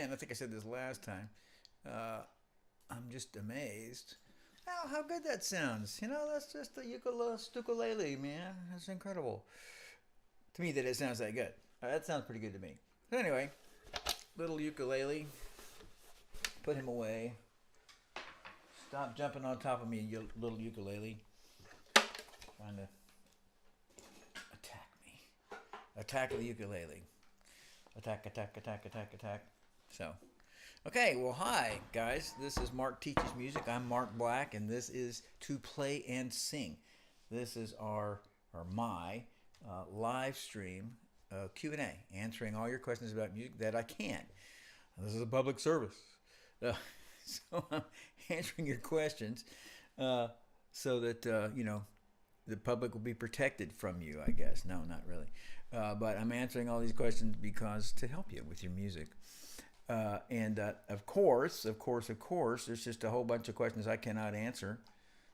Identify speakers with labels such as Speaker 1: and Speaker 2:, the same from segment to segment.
Speaker 1: again, I think I said this last time. Uh, I'm just amazed how good that sounds. That's just the ukulele, man. That's incredible. To me, that it sounds that good. That sounds pretty good to me. So anyway, little ukulele. Put him away. Stop jumping on top of me, you little ukulele. Trying to attack me. Attack the ukulele. Attack, attack, attack, attack, attack. So, okay, well, hi, guys. This is Mark Teaches Music. I'm Mark Black, and this is To Play and Sing. This is my live stream Q&A, answering all your questions about music that I can. This is a public service. So I'm answering your questions so that, the public will be protected from you, I guess. No, not really. But I'm answering all these questions because to help you with your music. And of course, there's just a whole bunch of questions I cannot answer.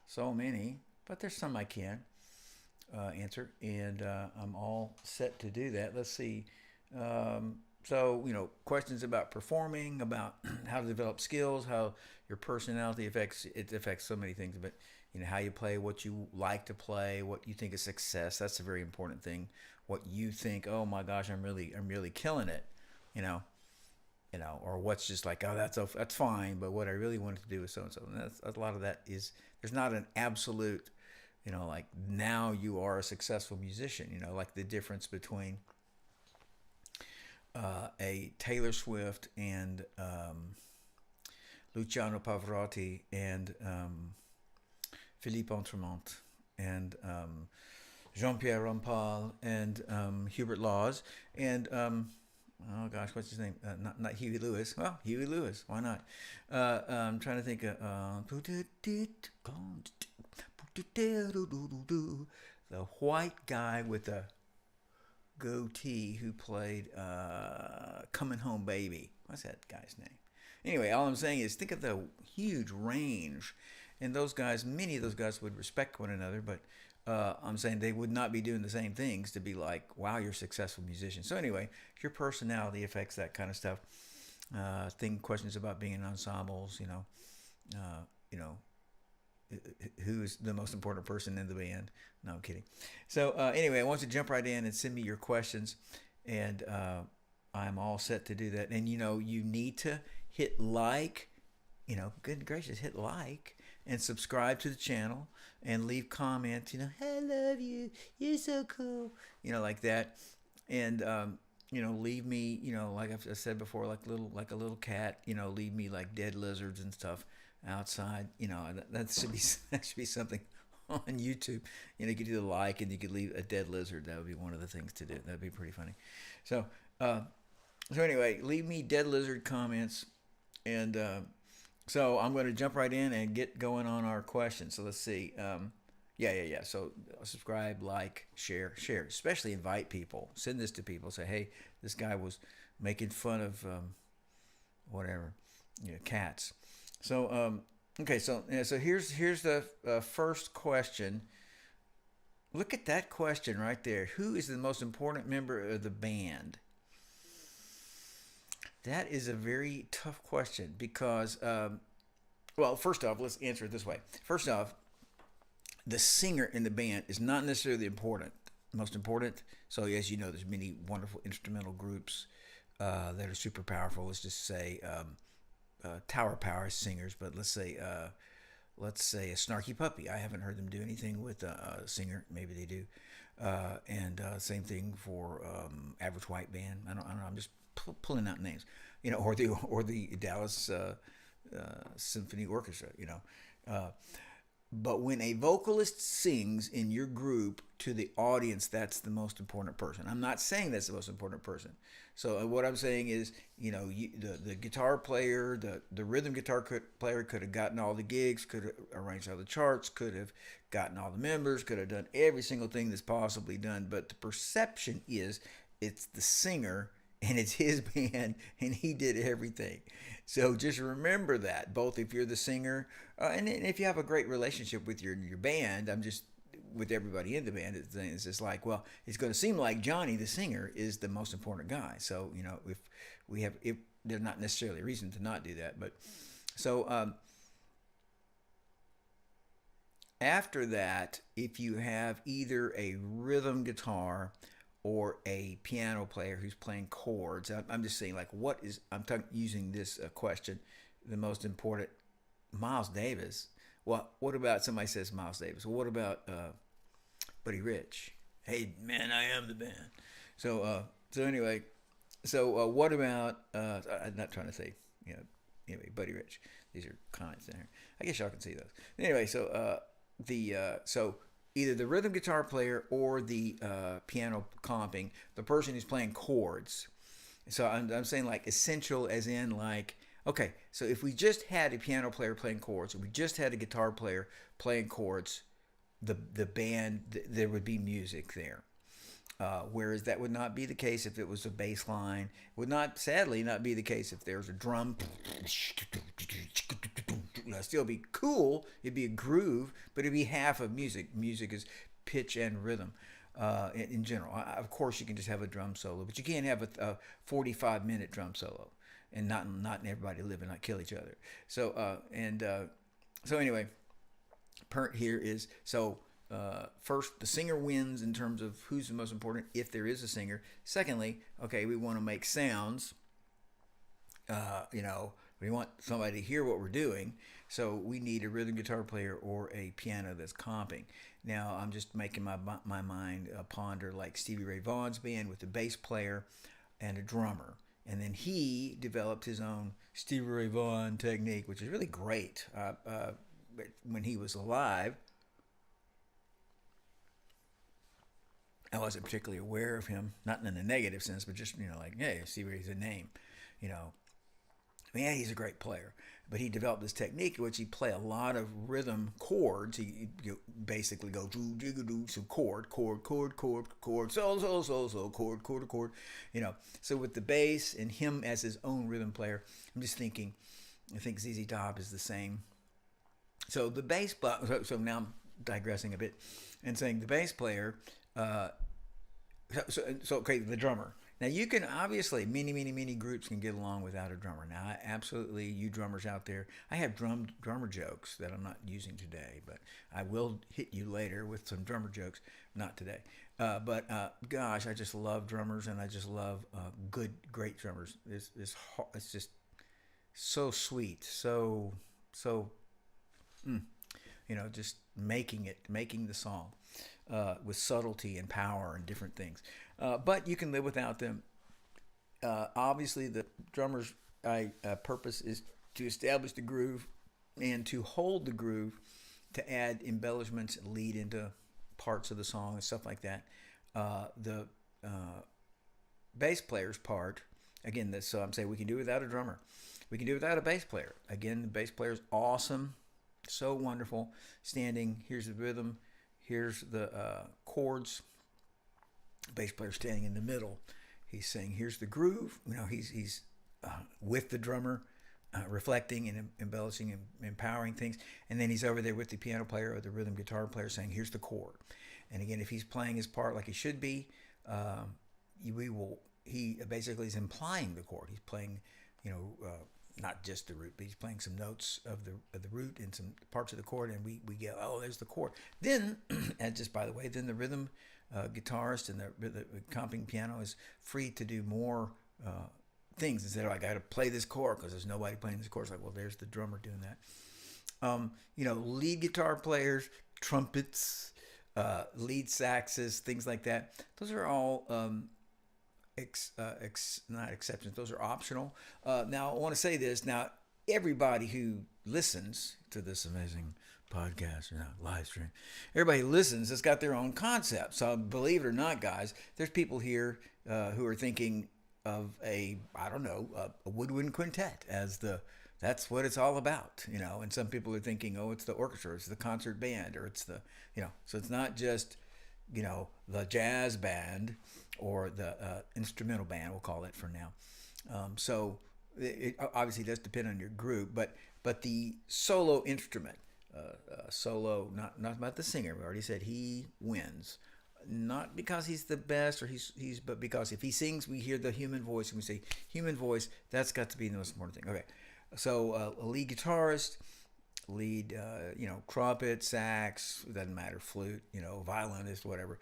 Speaker 1: So many, but there's some I can answer. And I'm all set to do that. Let's see. So, questions about performing, about how to develop skills, how your personality affects so many things, but how you play, what you like to play, what you think is success. That's a very important thing. What you think, oh my gosh, I'm really killing it, or what's just like, oh, that's fine, but what I really wanted to do is so and so. And that's a lot of that is, there's not an absolute, like now you are a successful musician, like the difference between a Taylor Swift and Luciano Pavarotti and Philippe Entremont and Jean-Pierre Rampal and Hubert Laws and oh gosh, what's his name? Not Huey Lewis. Well, Huey Lewis. Why not? I'm trying to think of the white guy with the goatee who played Coming Home Baby. What's that guy's name? Anyway, all I'm saying is think of the huge range. And those guys, many of those guys would respect one another, but I'm saying they would not be doing the same things to be like, wow, you're a successful musician. So anyway, your personality affects that kind of stuff. Questions about being in ensembles, who's the most important person in the band. No, I'm kidding. So anyway, I want you to jump right in and send me your questions, and I'm all set to do that. And you need to hit like, good gracious, hit like and subscribe to the channel and leave comments, I love you, you're so cool, like that. And leave me, like I've said before, like a little cat, leave me like dead lizards and stuff outside. That should be something on YouTube. You could do the like, and you could leave a dead lizard. That would be one of the things to do. That'd be pretty funny. So anyway, leave me dead lizard comments, and so I'm going to jump right in and get going on our questions. So let's see. Yeah. So subscribe, like, share, especially invite people. Send this to people. Say, hey, this guy was making fun of whatever, cats. So okay. So here's the first question. Look at that question right there. Who is the most important member of the band? That is a very tough question because, well, first off, let's answer it this way. First off, the singer in the band is not necessarily most important. So as you know, there's many wonderful instrumental groups that are super powerful. Let's just say Tower Power singers, but let's say a Snarky Puppy. I haven't heard them do anything with a singer. Maybe they do. And same thing for Average White Band. I don't know. I'm just pulling out names, or the Dallas Symphony Orchestra, But when a vocalist sings in your group to the audience, that's the most important person. I'm not saying that's the most important person. So what I'm saying is, the guitar player, the rhythm guitar player could have gotten all the gigs, could have arranged all the charts, could have gotten all the members, could have done every single thing that's possibly done. But the perception is it's the singer and it's his band, and he did everything. So just remember that, both if you're the singer, and if you have a great relationship with your band, I'm just with everybody in the band, it's just like, it's going to seem like Johnny, the singer, is the most important guy. So if there's not necessarily a reason to not do that. But so after that, if you have either a rhythm guitar or a piano player who's playing chords, I'm just saying, like, what is, using this question, the most important, Miles Davis. Well, what about, somebody says Miles Davis. Well, what about Buddy Rich? Hey, man, I am the band. So anyway, what about, I'm not trying to say, anyway, Buddy Rich. These are comments in here. I guess y'all can see those. Anyway, so so either the rhythm guitar player or the piano comping, the person who's playing chords. So I'm saying, like, essential as in, like, okay, so if we just had a piano player playing chords, or we just had a guitar player playing chords, the band, there would be music there. Whereas that would not be the case if it was a bass line. It would not, sadly, not be the case if there was a drum. It'd still be cool. It'd be a groove, but it'd be half of music. Music is pitch and rhythm in general. Of course, you can just have a drum solo, but you can't have a 45-minute drum solo and not everybody live and not kill each other. So so anyway, part here is, so first, the singer wins in terms of who's the most important, if there is a singer. Secondly, okay, we want to make sounds. We want somebody to hear what we're doing, so we need a rhythm guitar player or a piano that's comping. Now, I'm just making my mind ponder, like Stevie Ray Vaughan's band with a bass player and a drummer. And then he developed his own Stevie Ray Vaughan technique, which is really great. When he was alive, I wasn't particularly aware of him, not in a negative sense, but just, like, hey, Stevie Ray's a name, Man, he's a great player, but he developed this technique in which he play a lot of rhythm chords. He basically go do some chord, so chord. So with the bass and him as his own rhythm player, I'm just thinking, I think ZZ Top is the same. So the bass, so now I'm digressing a bit and saying the bass player. So okay, the drummer. Now, you can obviously, many groups can get along without a drummer. Now, absolutely, you drummers out there, I have drummer jokes that I'm not using today, but I will hit you later with some drummer jokes, not today. But gosh, I just love drummers, and I just love great drummers. It's just so sweet, just making the song with subtlety and power and different things. But you can live without them. Obviously, the drummer's purpose is to establish the groove and to hold the groove, to add embellishments and lead into parts of the song and stuff like that. The bass player's part, again, so I'm saying we can do without a drummer. We can do without a bass player. Again, the bass player's awesome, so wonderful. Standing, here's the rhythm, here's the chords. Bass player standing in the middle. He's saying, here's the groove. He's with the drummer, reflecting and embellishing and empowering things. And then he's over there with the piano player or the rhythm guitar player saying, here's the chord. And again, if he's playing his part like he should be, he basically is implying the chord. He's playing, not just the root, but he's playing some notes of the root and some parts of the chord, and we go, oh, there's the chord. Then, and just by the way, then the rhythm guitarist and the comping piano is free to do more things instead of, I got to play this chord because there's nobody playing this chord. It's like, well, there's the drummer doing that. Lead guitar players, trumpets, lead saxes, things like that. Those are all not exceptions. Those are optional. Now, I want to say this. Now, everybody who listens to this amazing podcast or live stream, everybody who listens has got their own concept. So believe it or not, guys, there's people here who are thinking of a woodwind quintet as that's what it's all about, and some people are thinking, oh, it's the orchestra, it's the concert band, or it's the, so it's not just, the jazz band or the instrumental band, we'll call it for now. So it obviously does depend on your group, but the solo instrument, solo, not about the singer. We already said he wins. not because he's the best or but because if he sings, we hear the human voice and we say human voice. That's got to be the most important thing. Okay, so a lead guitarist, lead, trumpet, sax, doesn't matter, flute, violinist, whatever.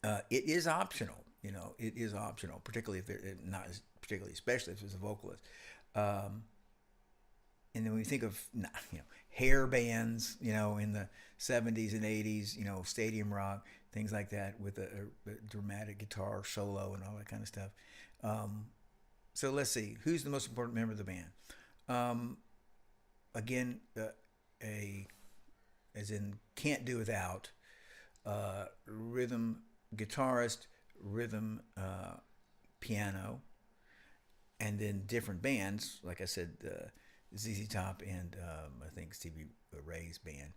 Speaker 1: It is optional. It is optional, particularly if they're not particularly, especially if it's a vocalist. And then when we think of hair bands, in the 70s and 80s, stadium rock, things like that with a dramatic guitar solo and all that kind of stuff. So let's see, who's the most important member of the band? Again, as in can't do without rhythm guitarist, rhythm piano, and then different bands, like I said, ZZ Top and I think Stevie Ray's band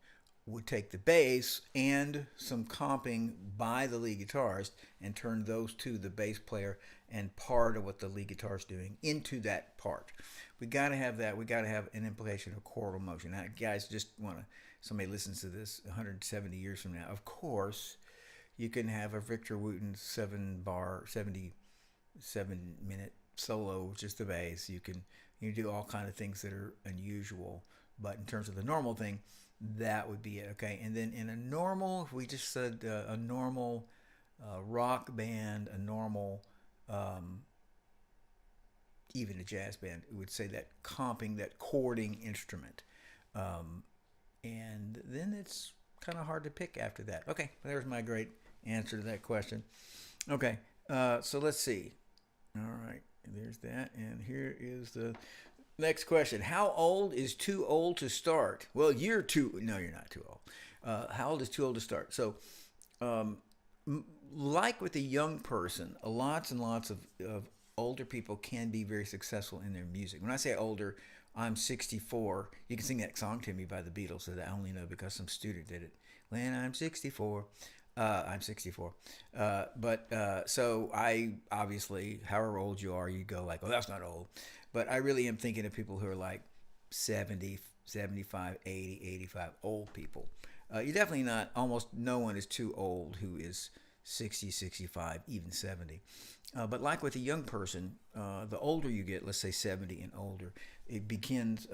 Speaker 1: would take the bass and some comping by the lead guitarist and turn those two, the bass player and part of what the lead guitarist is doing, into that part. We got to have that. We got to have an implication of chordal motion. Now, guys, just want to, somebody listens to this 170 years from now, of course, you can have a Victor Wooten 77-minute solo, just the bass. You do all kind of things that are unusual, but in terms of the normal thing, that would be it. Okay, and then in a normal, if we just said a normal rock band, a normal even a jazz band, it would say that comping, that chording instrument, and then it's kind of hard to pick after that. Okay, there's my great answer to that question. Okay, so let's see. All right, there's that, and here is the next question. How old is too old to start? Well, no, you're not too old. How old is too old to start? So, like with a young person, lots and lots of older people can be very successful in their music. When I say older, I'm 64. You can sing that song to me by the Beatles that I only know because some student did it. When I'm 64. I'm 64. So I obviously, however old you are, you go like, oh, that's not old. But I really am thinking of people who are like 70, 75, 80, 85, old people. You're definitely not, almost no one is too old who is 60, 65, even 70. But like with a young person, the older you get, let's say 70 and older, it begins,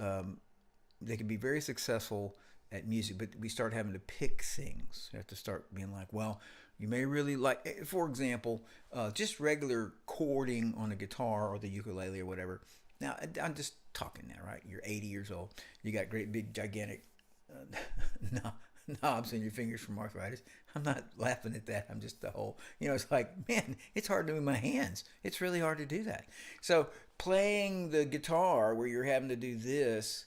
Speaker 1: they can be very successful at music, but we start having to pick things. You have to start being like, well, you may really like, for example, just regular chording on a guitar or the ukulele or whatever. Now, I'm just talking now, right? You're 80 years old. You got great big gigantic knobs in your fingers from arthritis. I'm not laughing at that. I'm just the whole, it's like, man, it's hard to move my hands. It's really hard to do that. So playing the guitar where you're having to do this,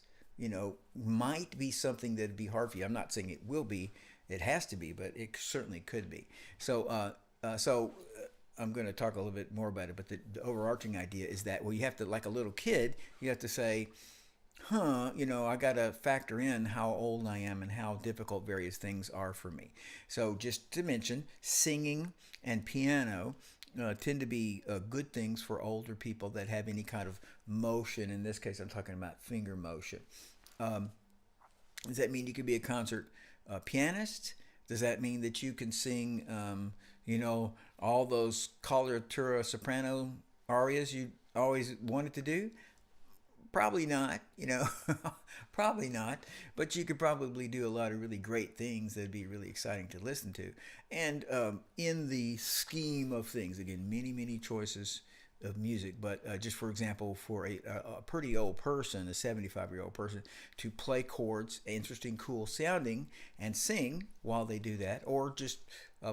Speaker 1: might be something that'd be hard for you. I'm not saying it will be, it has to be, but it certainly could be. So, I'm going to talk a little bit more about it, but the overarching idea is that, well, you have to, like a little kid, you have to say, I got to factor in how old I am and how difficult various things are for me. So just to mention, singing and piano tend to be good things for older people that have any kind of motion. In this case, I'm talking about finger motion. Does that mean you could be a concert pianist? Does that mean that you can sing, all those coloratura soprano arias you always wanted to do? Probably not, probably not. But you could probably do a lot of really great things that'd be really exciting to listen to. And in the scheme of things, again, many, many choices of music. But just for example, for a pretty old person, a 75-year-old person, to play chords, interesting, cool sounding, and sing while they do that, or just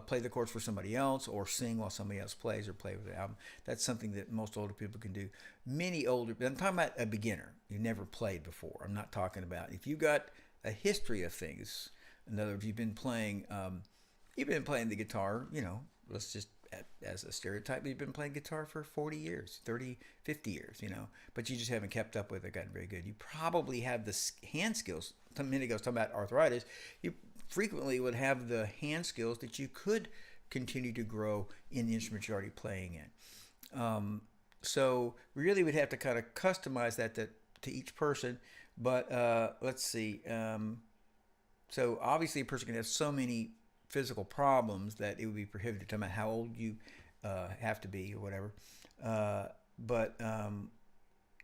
Speaker 1: play the chords for somebody else, or sing while somebody else plays, or play with the album. That's something that most older people can do. I'm talking about a beginner. You never played before. I'm not talking about if you got a history of things. In other words, you've been playing the guitar, let's just, as a stereotype, you've been playing guitar for 40 years, 30, 50 years, but you just haven't kept up with it, gotten very good. You probably have the hand skills. A minute ago, I was talking about arthritis. You frequently would have the hand skills that you could continue to grow in the instrument you're already playing in. So we really would have to kind of customize that to each person. But let's see. So obviously a person can have so many physical problems that it would be prohibitive to about how old you have to be or whatever. But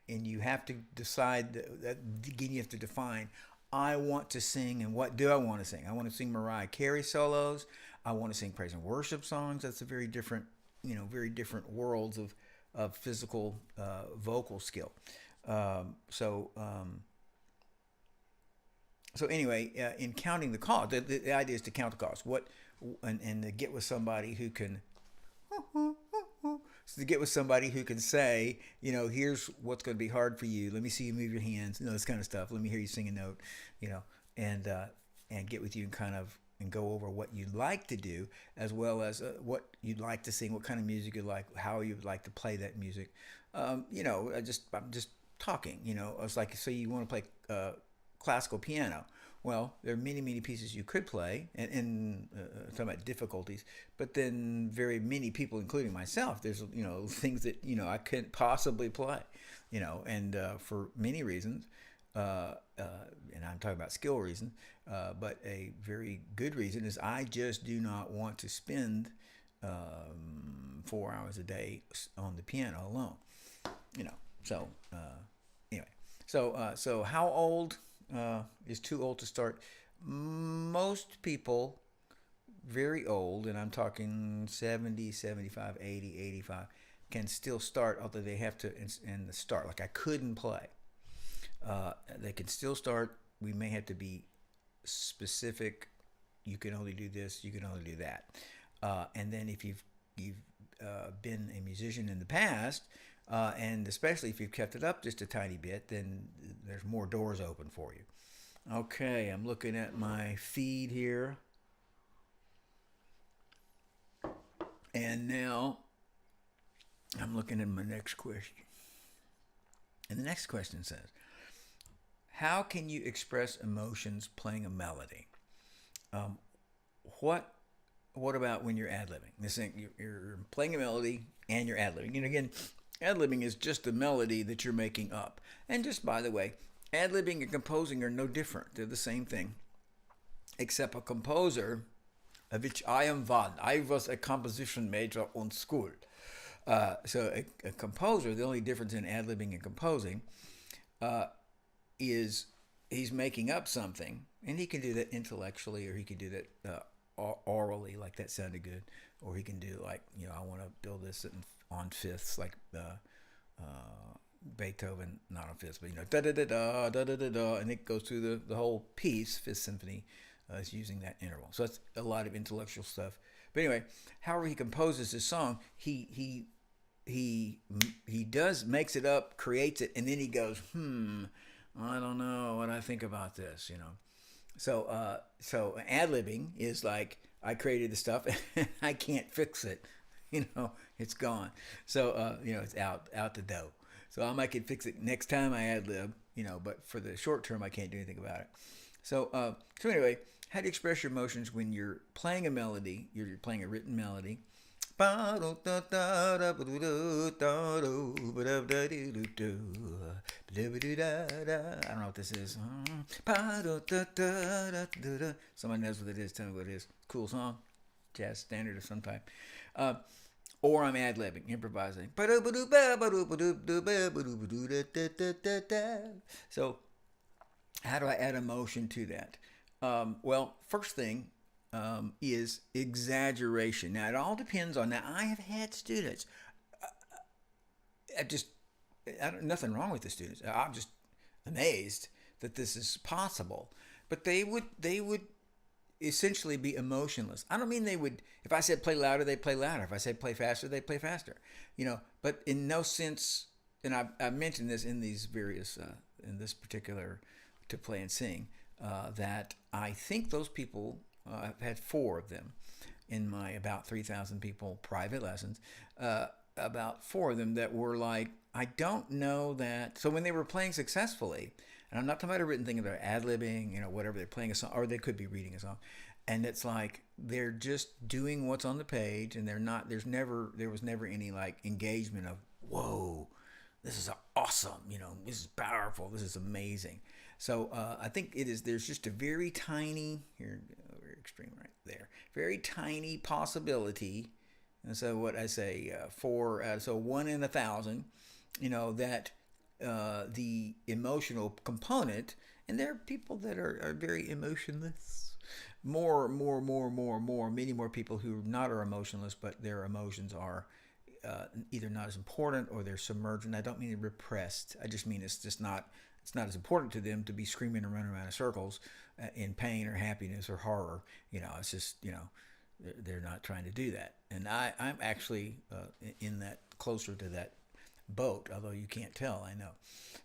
Speaker 1: and you have to decide that again, you have to define. I want to sing, and what do I want to sing? I want to sing Mariah Carey solos. I want to sing praise and worship songs. That's a very different, very different worlds of physical vocal skill. So anyway, in counting the cost, the idea is to count the cost. And to get with somebody who can. So to get with somebody who can say, here's what's going to be hard for you. Let me see you move your hands, this kind of stuff. Let me hear you sing a note, and get with you and go over what you'd like to do, as well as what you'd like to sing, what kind of music you'd like, how you would like to play that music. I'm just talking. It's like, say you want to play classical piano. Well, there are many, many pieces you could play, and talking about difficulties, but then very many people, including myself, there's, things that, I couldn't possibly play, and for many reasons, and I'm talking about skill reasons, but a very good reason is I just do not want to spend 4 hours a day on the piano alone, so anyway, so how old is too old to start? Most people very old, and I'm talking 70, 75, 80, 85, can still start, although they have to in the start. Like I couldn't play. They can still start. We may have to be specific. You can only do this. You can only do that. And then if you've been a musician in the past, and especially if you've kept it up just a tiny bit, then there's more doors open for you. Okay, I'm looking at my feed here. And now I'm looking at my next question. And the next question says, how can you express emotions playing a melody? What about when you're ad-libbing? This thing, you're playing a melody and you're ad-libbing. And again, ad-libbing is just a melody that you're making up. And just by the way, ad-libbing and composing are no different. They're the same thing. Except a composer, of which I am one. I was a composition major on school. So a composer, the only difference in ad-libbing and composing is he's making up something. And he can do that intellectually, or he can do that orally, like that sounded good. Or he can do like, I want to build this on fifths, like Beethoven, not on fifths, but da da da da da da da da, and it goes through the whole piece. Fifth Symphony is using that interval, so that's a lot of intellectual stuff. But anyway, however he composes his song, he makes it up, creates it, and then he goes, I don't know what I think about this, So ad-libbing is like, I created the stuff and I can't fix it. It's gone. So, it's out the dough. So I might can fix it next time I ad-lib, but for the short term, I can't do anything about it. So anyway, how do you express your emotions when you're playing a melody? You're playing a written melody. I don't know what this is. Someone knows what it is. Tell me what it is. Cool song. Jazz standard of some type. Or I'm ad-libbing, improvising. So how do I add emotion to that? Well, first thing is exaggeration. Now, it all depends on that. I have had students. Nothing wrong with the students. I'm just amazed that this is possible. But they would essentially be emotionless. I don't mean they would, if I said play louder, they'd play louder. If I said play faster, they'd play faster. But in no sense, and I mentioned this in these various, in this particular to play and sing, that I think those people, I've had 4 of them in my about 3,000 people private lessons, about 4 of them that were like, I don't know that. So when they were playing successfly, and I'm not talking about a written thing, they're ad-libbing, whatever, they're playing a song, or they could be reading a song. And it's like, they're just doing what's on the page, and there was never any like engagement of, whoa, this is awesome, this is powerful, this is amazing. So I think there's just a very tiny, here, extreme right there. Very tiny possibility. And so what I say, so 1 in 1,000, that the emotional component, and there are people that are very emotionless. Many more people who are emotionless, but their emotions are either not as important or they're submerged. And I don't mean repressed. I just mean it's not as important to them to be screaming and running around in circles in pain or happiness or horror. It's just, they're not trying to do that. And I'm actually in that, closer to that boat, although you can't tell, I know.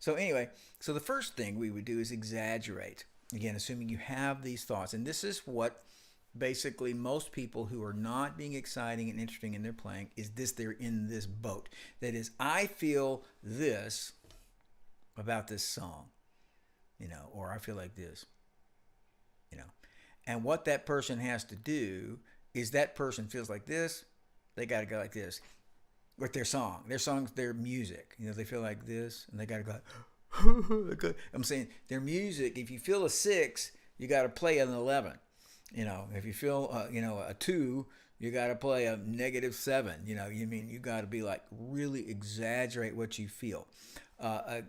Speaker 1: So anyway, so the first thing we would do is exaggerate. Again, assuming you have these thoughts. And this is what basically most people who are not being exciting and interesting in their playing they're in this boat. That is, I feel this about this song, or I feel like this, And what that person has to do is, that person feels like this, they got to go like this. With their song, their music, they feel like this, and they got to go. I'm saying their music. If you feel a 6, you got to play an 11. If you feel a 2, you got to play a -7. You got to be like, really exaggerate what you feel. Out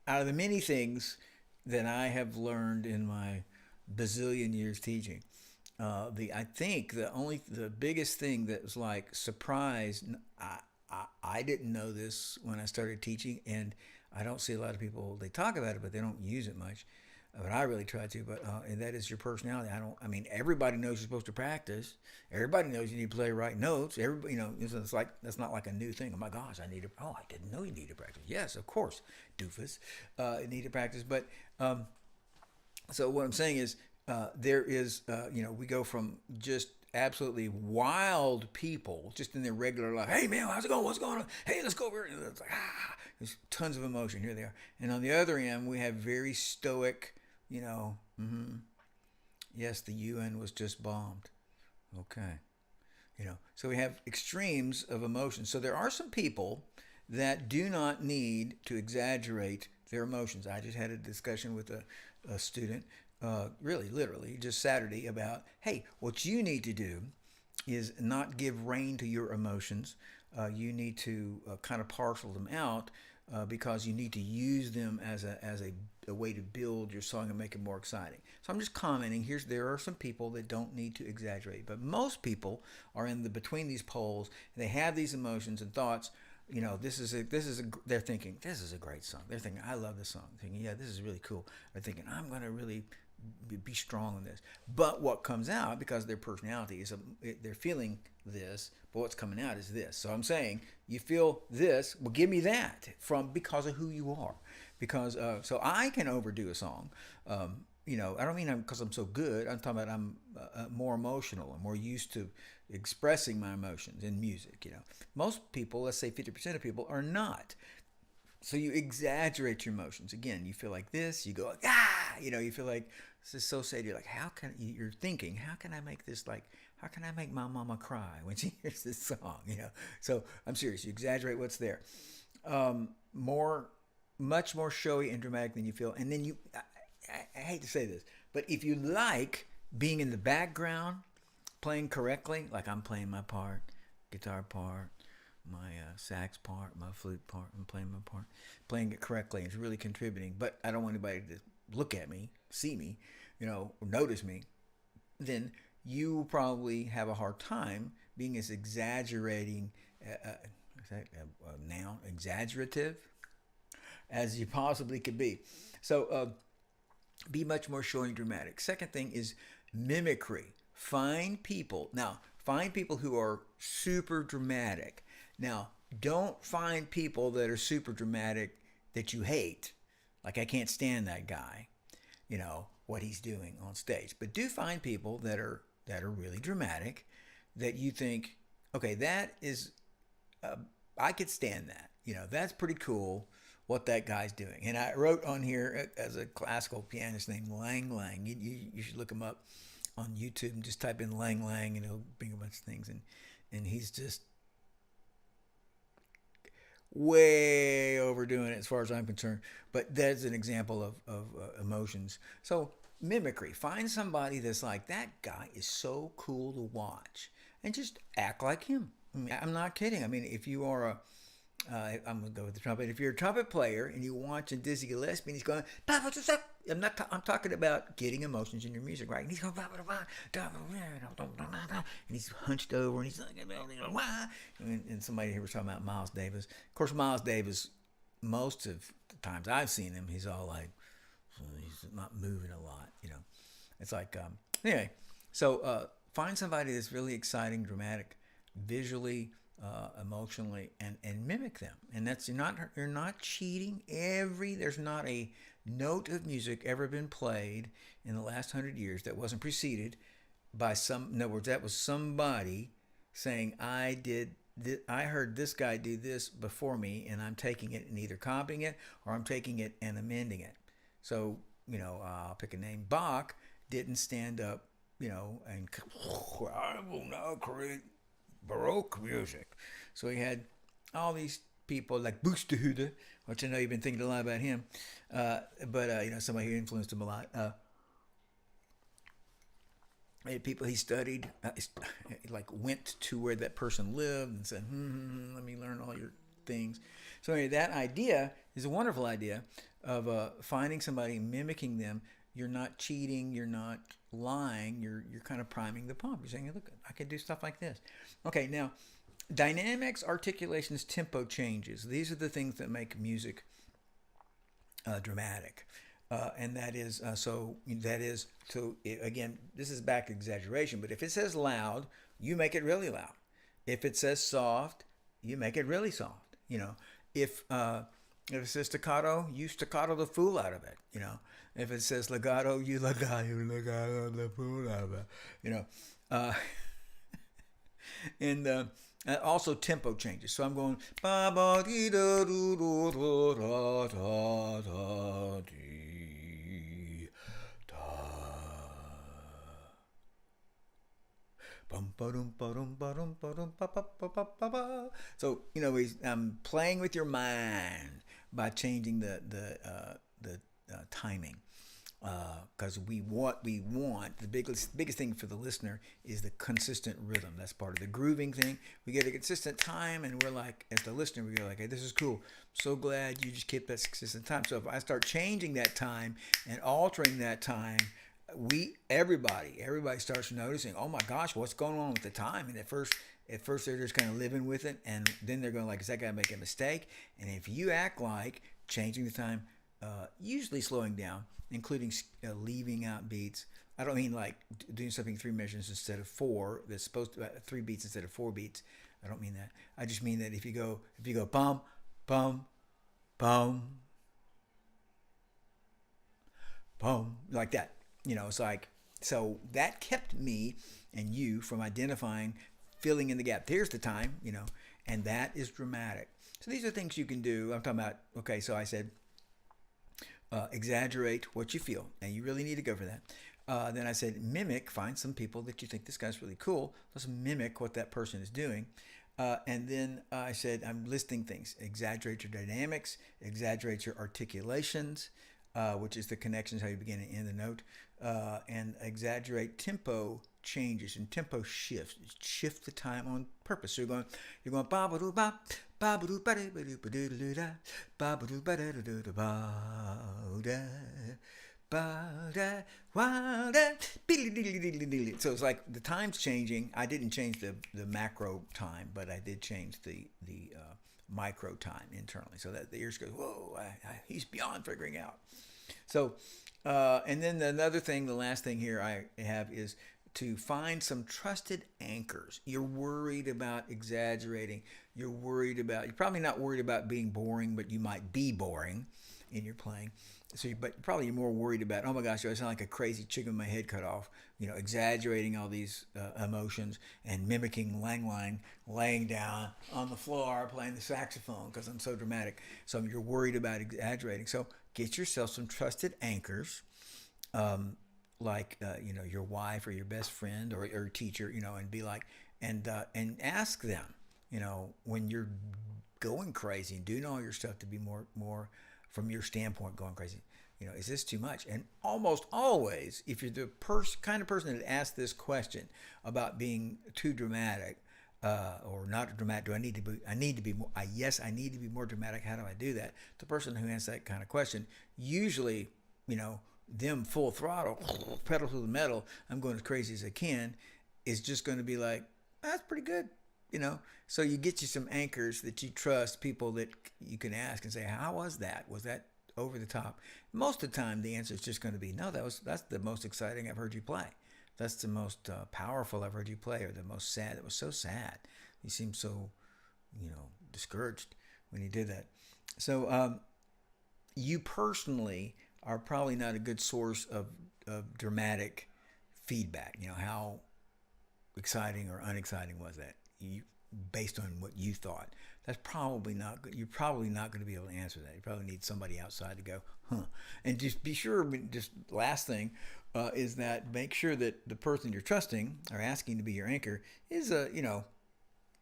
Speaker 1: of the many things that I have learned in my bazillion years teaching, I think the biggest thing that was like surprise. I didn't know this when I started teaching, and I don't see a lot of people, they talk about it, but they don't use it much. But I really try to, and that is your personality. Everybody knows you're supposed to practice. Everybody knows you need to play right notes. Everybody, it's like, that's not like a new thing. Oh my gosh, I didn't know you need to practice. Yes, of course, doofus, you need to practice. But, so what I'm saying is, there is, we go from just absolutely wild people just in their regular life. Hey man, how's it going? What's going on? Hey, let's go over here. It's like, there's tons of emotion. Here they are. And on the other end, we have very stoic, yes, the UN was just bombed. Okay. So we have extremes of emotion. So there are some people that do not need to exaggerate their emotions. I just had a discussion with a student, really, literally, just Saturday, about, hey, what you need to do is not give rein to your emotions. You need to kind of parcel them out, because you need to use them as a way to build your song and make it more exciting. So I'm just commenting. There are some people that don't need to exaggerate, but most people are between these poles. They have these emotions and thoughts. They're thinking, this is a great song. They're thinking, I love this song. They're thinking, yeah, this is really cool. They're thinking, I'm going to really be strong in this. But what comes out, because their personality is, they're feeling this, but what's coming out is this. So I'm saying, you feel this, well, give me that because of who you are. Because, so I can overdo a song. I don't mean because I'm so good. I'm talking about I'm more emotional. I'm more used to expressing my emotions in music. Most people, let's say 50% of people, are not. So you exaggerate your emotions. Again, you feel like this, you go like, you feel like, this is so sad. You're like, you're thinking, how can I make this how can I make my mama cry when she hears this song? So I'm serious. You exaggerate what's there. Much more showy and dramatic than you feel. And then I hate to say this, but if you like being in the background, playing correctly, like I'm playing my part, guitar part, my sax part, my flute part, I'm playing my part, playing it correctly, it's really contributing, but I don't want anybody to look at me, see me, or notice me, then you probably have a hard time being as exaggerating, noun, exaggerative, as you possibly could be. So be much more showing dramatic. Second thing is mimicry. Find people who are super dramatic. Now, don't find people that are super dramatic that you hate. Like, I can't stand that guy, what he's doing on stage. But do find people that are really dramatic, that you think, okay, that is, I could stand that. That's pretty cool what that guy's doing. And I wrote on here as a classical pianist named Lang Lang. You should look him up on YouTube and just type in Lang Lang, and he'll bring a bunch of things. And he's just way overdoing it as far as I'm concerned. But that's an example of emotions. So mimicry. Find somebody that's like, that guy is so cool to watch, and just act like him. I mean, I'm not kidding. I mean, if you are I'm gonna go with the trumpet. If you're a trumpet player and you watch Dizzy Gillespie and he's going, I'm talking about getting emotions in your music, right? And he's going, and he's hunched over and he's like, and somebody here was talking about Miles Davis. Of course, Miles Davis, most of the times I've seen him, he's all like, he's not moving a lot, you know. It's like, anyway, so find somebody that's really exciting, dramatic, visually, emotionally, and mimic them. And that's, you're not cheating. There's not a note of music ever been played in the last 100 years that wasn't preceded by in other words, that was somebody saying, I heard this guy do this before me, and I'm taking it and either copying it or I'm taking it and amending it. So, I'll pick a name. Bach didn't stand up, and I will now create Baroque music. So he had all these people like Buxtehude, which I know you've been thinking a lot about him, but somebody who influenced him a lot. People he studied, like went to where that person lived and said, let me learn all your things. So anyway, that idea is a wonderful idea of finding somebody, mimicking them. You're not cheating, you're not lying, you're kind of priming the pump. You're saying, hey, look, I can do stuff like this. Okay, now, dynamics, articulations, tempo changes. These are the things that make music dramatic. And that is, again, this is back to exaggeration, but if it says loud, you make it really loud. If it says soft, you make it really soft. If it says staccato, you staccato the fool out of it. If it says legato, you legato the fool out of it. And also tempo changes. So I'm going ba ba dee da doo doo doo da da da dee da. Bum ba dum ba dum ba dum ba dum ba ba ba ba ba ba. So I'm playing with your mind by changing the timing. Because we want the biggest thing for the listener is the consistent rhythm. That's part of the grooving thing. We get a consistent time, and we're like, as the listener, we go like, hey, this is cool. So glad you just kept that consistent time. So if I start changing that time and altering that time, everybody starts noticing, oh my gosh, what's going on with the time? And at first they're just kind of living with it, and then they're going like, is that guy making a mistake? And if you act like changing the time, usually slowing down, including leaving out beats. I don't mean like doing something 3 measures instead of 4. That's supposed to 3 beats instead of 4 beats. I don't mean that. I just mean that if you go bum bum bum bum like that, it's like, so that kept me and you from identifying, filling in the gap. There's the time, and that is dramatic. So these are things you can do. I'm talking about. Okay, so I said. Exaggerate what you feel, and you really need to go for that. Then I said mimic, find some people that you think this guy's really cool. Let's mimic what that person is doing. And then I said I'm listing things. Exaggerate your dynamics, exaggerate your articulations, which is the connections, how you begin and end the note, and exaggerate tempo changes and tempo shifts. Shift the time on purpose. So you're going ba ba doo ba ba ba doo ba doo ba doo ba doo doo da ba ba doo ba da da da ba da ba da wa da. So it's like the time's changing. I didn't change the macro time, but I did change the micro time internally, so that the ears go, whoa, he's beyond figuring out. So, and then the last thing here I have is to find some trusted anchors. You're worried about exaggerating. You're probably not worried about being boring, but you might be boring in your playing. So, but probably you're more worried about, oh my gosh, do I sound like a crazy chicken with my head cut off? Exaggerating all these emotions and mimicking Lang laying down on the floor playing the saxophone because I'm so dramatic. So you're worried about exaggerating. So get yourself some trusted anchors, like your wife or your best friend or your teacher, and be like, and ask them, when you're going crazy and doing all your stuff to be more from your standpoint going crazy, Is this too much? And almost always, if you're the kind of person that asks this question about being too dramatic or not dramatic, I need to be more. Yes, I need to be more dramatic. How do I do that? The person who asks that kind of question, usually, them full throttle, pedal to the metal, I'm going as crazy as I can, is just going to be like, that's pretty good. So you get you some anchors that you trust, people that you can ask and say, how was that? Was that over the top? Most of the time, the answer is just going to be, no, that's the most exciting I've heard you play. That's the most powerful I've heard you play, or the most sad. It was so sad. You seemed so, discouraged when you did that. So you personally are probably not a good source of dramatic feedback. How exciting or unexciting was that? Based on what you thought. That's probably not good. You're probably not going to be able to answer that. You probably need somebody outside to go, and just be sure, just last thing, is that make sure that the person you're trusting or asking to be your anchor is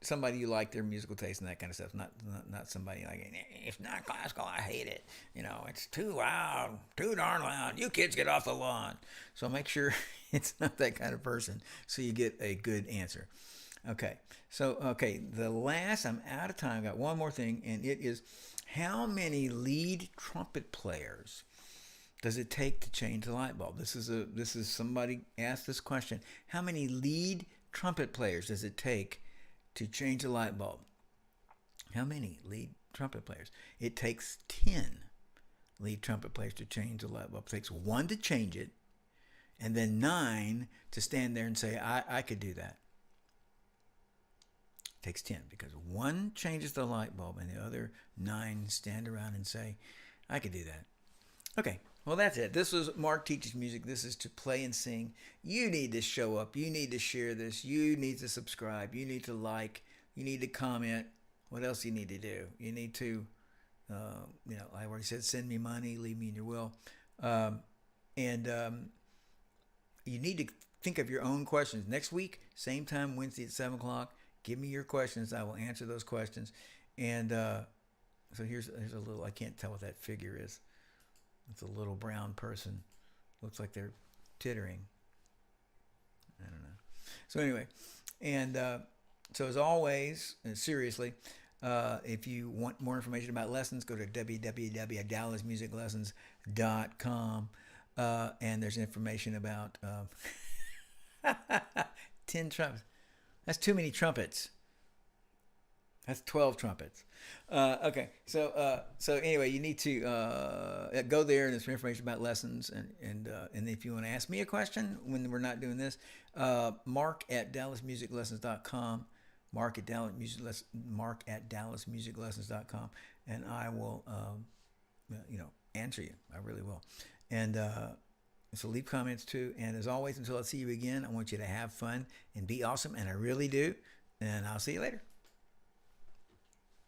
Speaker 1: somebody you like, their musical taste and that kind of stuff. Not somebody like, it's not classical, I hate it. It's too loud, too darn loud. You kids get off the lawn. So make sure it's not that kind of person so you get a good answer. Okay, so, I'm out of time. I got one more thing, and it is, how many lead trumpet players does it take to change the light bulb? This is somebody asked this question. How many lead trumpet players does it take to change a light bulb? How many lead trumpet players? It takes 10 lead trumpet players to change the light bulb. It takes 1 to change it, and then 9 to stand there and say, I could do that. It takes 10 because 1 changes the light bulb and the other 9 stand around and say, I could do that. Okay, well, that's it. This was Mark Teaches Music. This is to play and sing. You need to show up. You need to share this. You need to subscribe. You need to like. You need to comment. What else do you need to do? You need to, I already said, send me money, leave me in your will. And you need to think of your own questions. Next week, same time, Wednesday at 7 o'clock. Give me your questions. I will answer those questions. And so here's a little, I can't tell what that figure is. It's a little brown person. Looks like they're tittering. I don't know. So anyway, and so as always, and seriously, if you want more information about lessons, go to www.dallasmusiclessons.com. And there's information about 10 trumpets. That's too many trumpets. That's 12 trumpets. Okay, so anyway, you need to go there, and there's some information about lessons, and if you want to ask me a question when we're not doing this, Mark at dallasmusiclessons.com, Mark at dallasmusiclessons.com, and I will answer you. I really will. And so leave comments too. And as always, until I see you again, I want you to have fun and be awesome, and I really do. And I'll see you later.